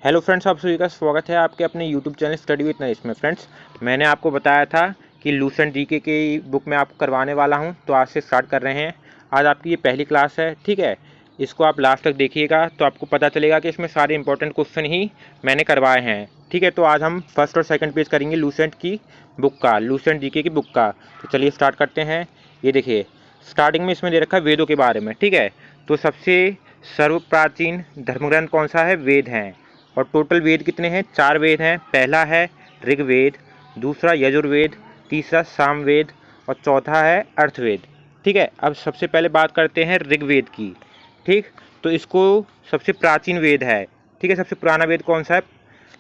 Hello friends, आप सभी का स्वागत है आपके अपने YouTube channel study with Naresh में। फ्रेंड्स, मैंने आपको बताया था कि लूसेंट जीके की बुक मैं आपको करवाने वाला हूं, तो आज से स्टार्ट कर रहे हैं। आज आपकी ये पहली क्लास है, ठीक है। इसको आप लास्ट तक देखिएगा तो आपको पता चलेगा कि इसमें सारे इंपॉर्टेंट क्वेश्चन ही मैंने करवाए हैं, ठीक है। तो आज हम फर्स्ट और सेकेंड पेज करेंगे लूसेंट की बुक का, लूसेंट जीके की बुक का। तो चलिए स्टार्ट करते हैं। ये देखिए, स्टार्टिंग में इसमें दे रखा है वेदों के बारे में, ठीक है। तो सबसे सर्वप्राचीन धर्मग्रंथ कौन सा है? वेद हैं। और टोटल वेद कितने हैं? 4 वेद हैं। पहला है ऋग्वेद, दूसरा यजुर्वेद, तीसरा सामवेद और चौथा है अर्थवेद, ठीक है। अब सबसे पहले बात करते हैं ऋग्वेद की, ठीक। तो इसको सबसे प्राचीन वेद है, ठीक है। सबसे पुराना वेद कौन सा है?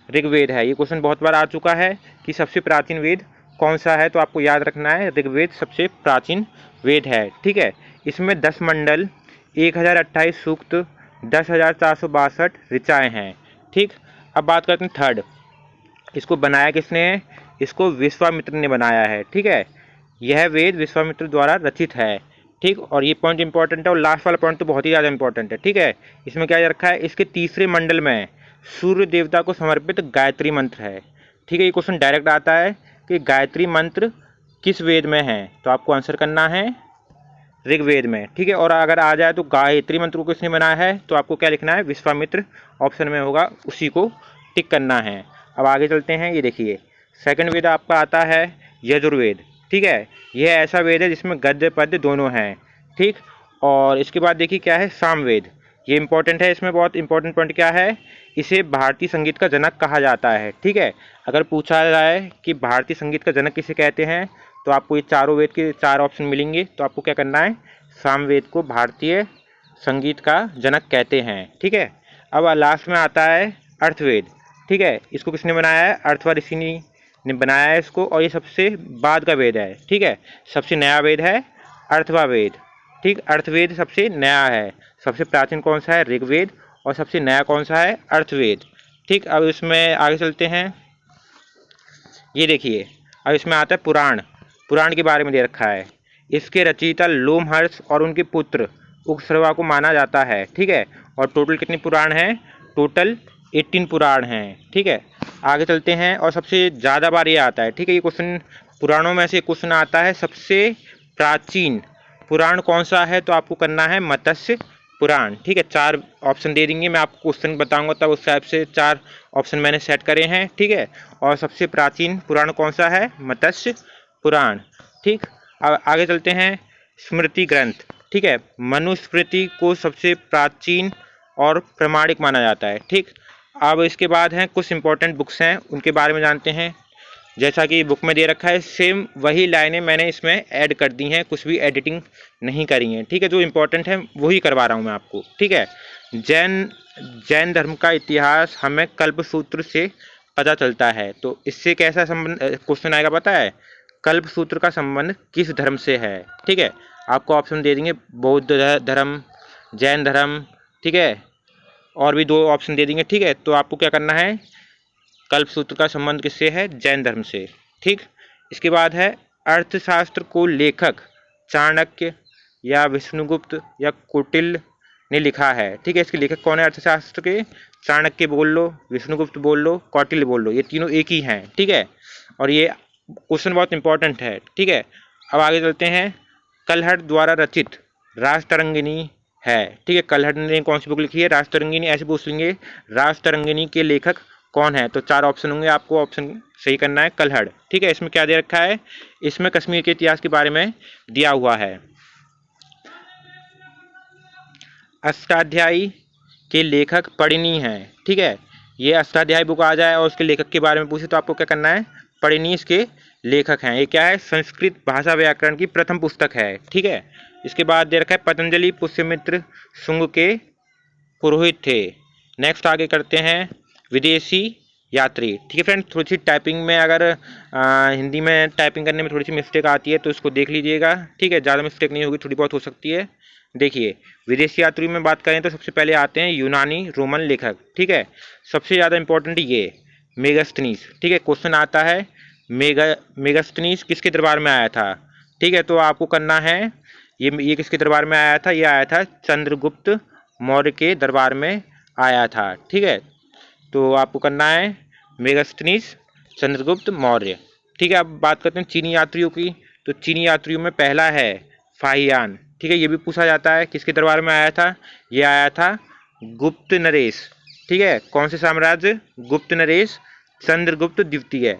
ऋग्वेद है। ये क्वेश्चन बहुत बार आ चुका है कि सबसे प्राचीन वेद कौन सा है, तो आपको याद रखना है ऋग्वेद सबसे प्राचीन वेद है, ठीक है। इसमें 10 मंडल, 1028 सूक्त, 10,462 ऋचाएँ हैं, ठीक। अब बात करते हैं थर्ड, इसको बनाया किसने है? इसको विश्वामित्र ने बनाया है, ठीक है। यह वेद विश्वामित्र द्वारा रचित है, ठीक। और ये पॉइंट इंपॉर्टेंट है, और लास्ट वाला पॉइंट तो बहुत ही ज़्यादा इंपॉर्टेंट है, ठीक है। इसमें क्या रखा है? इसके तीसरे मंडल में सूर्य देवता को समर्पित गायत्री मंत्र है, ठीक है। ये क्वेश्चन डायरेक्ट आता है कि गायत्री मंत्र किस वेद में है, तो आपको आंसर करना है ऋग्वेद में, ठीक है। और अगर आ जाए तो गायत्री मंत्र को किसने बनाया है, तो आपको क्या लिखना है? विश्वामित्र ऑप्शन में होगा, उसी को टिक करना है। अब आगे चलते हैं। ये देखिए, सेकंड वेद आपका आता है यजुर्वेद, ठीक है। यह ऐसा वेद है जिसमें गद्य पद्य दोनों हैं, ठीक। और इसके बाद देखिए क्या है? सामवेद। ये इंपॉर्टेंट है, इसमें बहुत इंपॉर्टेंट पॉइंट क्या है? इसे भारतीय संगीत का जनक कहा जाता है, ठीक है। अगर पूछा जाए कि भारतीय संगीत का जनक किसे कहते हैं, तो आपको ये चारों वेद के 4 ऑप्शन मिलेंगे। तो आपको क्या करना है? सामवेद को भारतीय संगीत का जनक कहते हैं, ठीक है। अब लास्ट में आता है अर्थवेद, ठीक है। इसको किसने बनाया है? अर्थवा ऋषि ने बनाया है इसको, और ये सबसे बाद का वेद है, ठीक है। सबसे नया वेद है अर्थवा वेद, ठीक। अर्थवेद सबसे नया है। सबसे प्राचीन कौन सा है? ऋग्वेद। और सबसे नया कौन सा है? अर्थवेद, ठीक। अब इसमें आगे चलते हैं। ये देखिए, अब इसमें आता है पुराण। पुराण के बारे में दे रखा है। इसके रचयिता लोमहर्ष और उनके पुत्र उग्रश्रवा को माना जाता है, ठीक है। और टोटल कितने पुराण हैं? टोटल 18 पुराण हैं, ठीक है। आगे चलते हैं। और सबसे ज़्यादा बार ये आता है, ठीक है। ये क्वेश्चन पुराणों में से क्वेश्चन आता है, सबसे प्राचीन पुराण कौन सा है, तो आपको करना है मत्स्य पुराण, ठीक है। 4 ऑप्शन दे देंगे, मैं आपको क्वेश्चन बताऊंगा तब उस हिसाब से 4 ऑप्शन मैंने सेट करे हैं, ठीक है। और सबसे प्राचीन पुराण कौन सा है? मत्स्य पुराण, ठीक। अब आगे चलते हैं। स्मृति ग्रंथ, ठीक है। मनुस्मृति को सबसे प्राचीन और प्रमाणिक माना जाता है, ठीक। अब इसके बाद हैं कुछ इंपॉर्टेंट बुक्स हैं, उनके बारे में जानते हैं। जैसा कि बुक में दे रखा है, सेम वही लाइनें मैंने इसमें ऐड कर दी हैं, कुछ भी एडिटिंग नहीं करी है, ठीक है। जो इंपॉर्टेंट है वही करवा रहा हूँ मैं आपको, ठीक है। जैन जैन धर्म का इतिहास हमें कल्पसूत्र से पता चलता है। तो इससे कैसा संबंध क्वेश्चन आएगा पता है? कल्पसूत्र का संबंध किस धर्म से है, ठीक है। आपको ऑप्शन दे देंगे, बौद्ध धर्म, जैन धर्म, ठीक है। और भी 2 ऑप्शन दे देंगे, ठीक है। तो आपको क्या करना है? कल्पसूत्र का संबंध किससे है? जैन धर्म से, ठीक। इसके बाद है अर्थशास्त्र को लेखक चाणक्य या विष्णुगुप्त या कौटिल्य ने लिखा है, ठीक है। इसके लेखक कौन है अर्थशास्त्र के? चाणक्य बोल लो, विष्णुगुप्त बोल लो, कौटिल्य बोल लो, ये तीनों एक ही हैं, ठीक है। और ये क्वेश्चन बहुत इंपॉर्टेंट है, ठीक है। अब आगे चलते हैं। कल्हड़ द्वारा रचित राजतरंगिणी है, ठीक है। कल्हड़ ने कौन सी बुक लिखी है? राजतरंगिणी। ऐसे पूछ लेंगे, राजतरंगिणी के लेखक कौन है, तो 4 ऑप्शन होंगे, आपको ऑप्शन सही करना है कल्हड़, ठीक है। इसमें क्या दे रखा है? इसमें कश्मीर के इतिहास के बारे में दिया हुआ है। अष्टाध्यायी के लेखक पढ़िनी हैं, ठीक है। ये अष्टाध्यायी बुक आ जाए और उसके लेखक के बारे में पूछे तो आपको क्या करना है? पढ़िनी इसके लेखक हैं। ये क्या है? संस्कृत भाषा व्याकरण की प्रथम पुस्तक है, ठीक है। इसके बाद दे रखा है पतंजलि पुष्यमित्र शुंग के पुरोहित थे। नेक्स्ट आगे करते हैं विदेशी यात्री, ठीक है फ्रेंड्स। थोड़ी सी टाइपिंग में अगर हिंदी में टाइपिंग करने में थोड़ी सी मिस्टेक आती है तो इसको देख लीजिएगा, ठीक है। ज़्यादा मिस्टेक नहीं होगी, थोड़ी बहुत हो सकती है। देखिए, विदेशी यात्री में बात करें तो सबसे पहले आते हैं यूनानी रोमन लेखक, ठीक है। सबसे ज़्यादा इंपॉर्टेंट ये मेगास्थनीज, ठीक है। क्वेश्चन आता है मेगास्थनीज किसके दरबार में आया था, ठीक है। तो आपको करना है, ये किसके दरबार में आया था? ये आया था चंद्रगुप्त मौर्य के दरबार में आया था, ठीक है। तो आपको करना है मेगास्थनीज चंद्रगुप्त मौर्य। ठीक है, अब बात करते हैं चीनी यात्रियों की। तो चीनी यात्रियों में पहला है फाहियान। ठीक है, ये भी पूछा जाता है किसके दरबार में आया था। ये आया था गुप्त नरेश। ठीक है, कौन से साम्राज्य, गुप्त नरेश चंद्रगुप्त द्वितीय।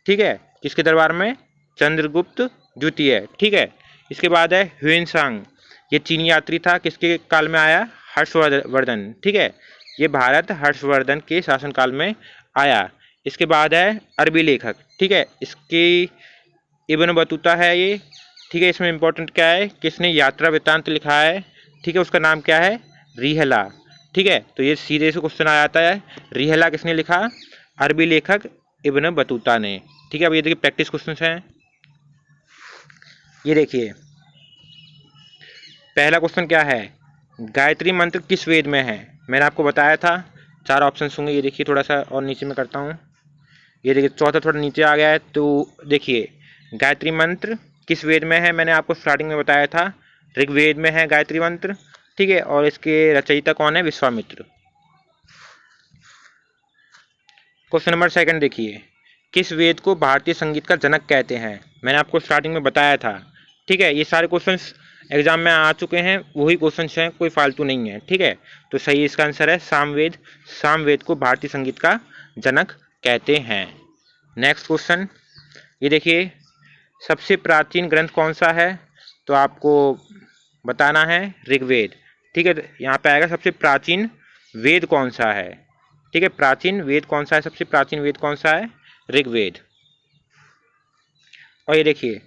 ठीक है, किसके दरबार में, चंद्रगुप्त द्वितीय। ठीक है, इसके बाद है ह्वेनसांग। ये चीनी यात्री था, किसके काल में आया, हर्षवर्धन। ठीक है, ये भारत हर्षवर्धन के शासनकाल में आया। इसके बाद है अरबी लेखक। ठीक है, इसकी इब्न बतूता है ये। ठीक है, इसमें इंपॉर्टेंट क्या है, किसने यात्रा वृत्तांत लिखा है। ठीक है, उसका नाम क्या है, रिहला। ठीक है, तो ये सीधे से क्वेश्चन आ जाता है, रिहला किसने लिखा, अरबी लेखक इब्न बतूता ने। ठीक है, अब ये देखिए प्रैक्टिस क्वेश्चन हैं। ये देखिए पहला क्वेश्चन क्या है, गायत्री मंत्र किस वेद में है। मैंने आपको बताया था 4 ऑप्शन होंगे। ये देखिए थोड़ा सा और नीचे में करता हूँ। ये देखिए चौथा थोड़ा नीचे आ गया है। तो देखिए गायत्री मंत्र किस वेद में है, मैंने आपको स्टार्टिंग में बताया था, ऋग्वेद में है गायत्री मंत्र। ठीक है, और इसके रचयिता कौन है, विश्वामित्र। क्वेश्चन नंबर 2 देखिए, किस वेद को भारतीय संगीत का जनक कहते हैं। मैंने आपको स्टार्टिंग में बताया था। ठीक है, ये सारे क्वेश्चंस एग्जाम में आ चुके हैं, वही क्वेश्चंस हैं, कोई फालतू नहीं है। ठीक है, तो सही इसका आंसर है सामवेद। सामवेद को भारतीय संगीत का जनक कहते हैं। नेक्स्ट क्वेश्चन, ये देखिए सबसे प्राचीन ग्रंथ कौन सा है, तो आपको बताना है ऋग्वेद। ठीक है, यहाँ पे आएगा सबसे प्राचीन वेद कौन सा है। ठीक है, प्राचीन वेद कौन सा है, सबसे प्राचीन वेद कौन सा है, ऋग्वेद। और ये देखिए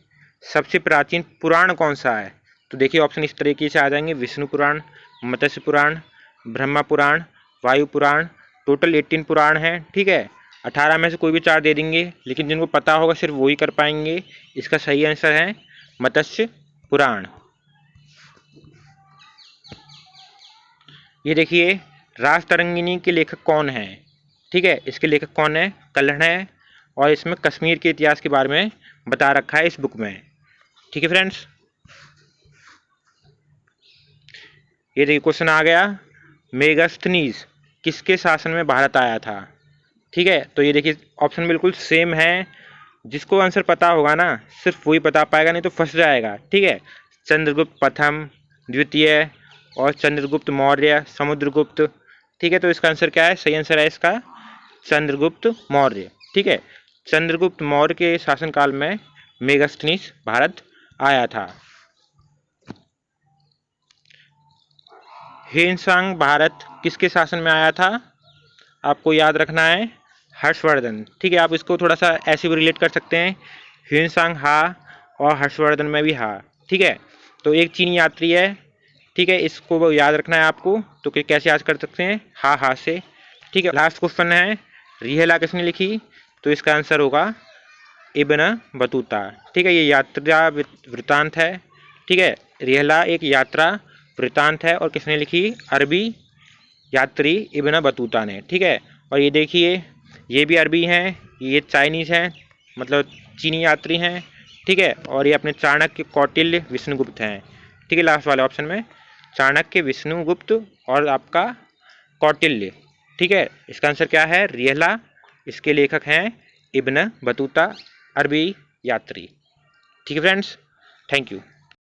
सबसे प्राचीन पुराण कौन सा है, तो देखिए ऑप्शन इस तरीके से आ जाएंगे, विष्णु पुराण, मत्स्य पुराण, ब्रह्मा पुराण, वायु पुराण। टोटल 18 पुराण हैं। ठीक है, 18 में से कोई भी 4 दे देंगे, लेकिन जिनको पता होगा सिर्फ वही कर पाएंगे। इसका सही आंसर है मत्स्य पुराण। ये देखिए राजतरंगिणी के लेखक कौन है। ठीक है, इसके लेखक कौन है, कल्हण है, और इसमें कश्मीर के इतिहास के बारे में बता रखा है इस बुक में। ठीक है फ्रेंड्स, ये देखिए क्वेश्चन आ गया, मेगास्थनीज किसके शासन में भारत आया था। ठीक है, तो ये देखिए ऑप्शन बिल्कुल सेम है, जिसको आंसर पता होगा ना सिर्फ वही बता पाएगा, नहीं तो फंस जाएगा। ठीक है, चंद्रगुप्त प्रथम, द्वितीय, और चंद्रगुप्त मौर्य, समुद्रगुप्त। ठीक है, तो इसका आंसर क्या है, सही आंसर है इसका चंद्रगुप्त मौर्य। ठीक है, चंद्रगुप्त मौर्य के शासनकाल में मेगास्थनीज भारत आया था। ह्वेनसांग भारत किसके शासन में आया था, आपको याद रखना है हर्षवर्धन। ठीक है, आप इसको थोड़ा सा ऐसे भी रिलेट कर सकते हैं, ह्वेनसांग हा और हर्षवर्धन में भी हा। ठीक है, तो एक चीनी यात्री है। ठीक है, इसको याद रखना है आपको, तो कैसे याद कर सकते हैं, हा हा से। ठीक है, लास्ट क्वेश्चन है, रिहला किसने लिखी, तो इसका आंसर होगा इब्न बतूता। ठीक है, ये यात्रा वृत्तांत है। ठीक है, रिहला एक यात्रा वृत्तांत है, और किसने लिखी, अरबी यात्री इब्न बतूता ने। ठीक है, और ये देखिए ये भी अरबी हैं, ये चाइनीज़ हैं, मतलब चीनी यात्री हैं। ठीक है, और ये अपने चाणक्य, कौटिल्य, विष्णुगुप्त हैं। ठीक है, लास्ट वाले ऑप्शन में चाणक्य, विष्णुगुप्त और आपका कौटिल्य। ठीक है, इसका आंसर क्या है, रिहला। इसके लेखक हैं इब्न बतूता, अरबी यात्री। ठीक है फ्रेंड्स, थैंक यू।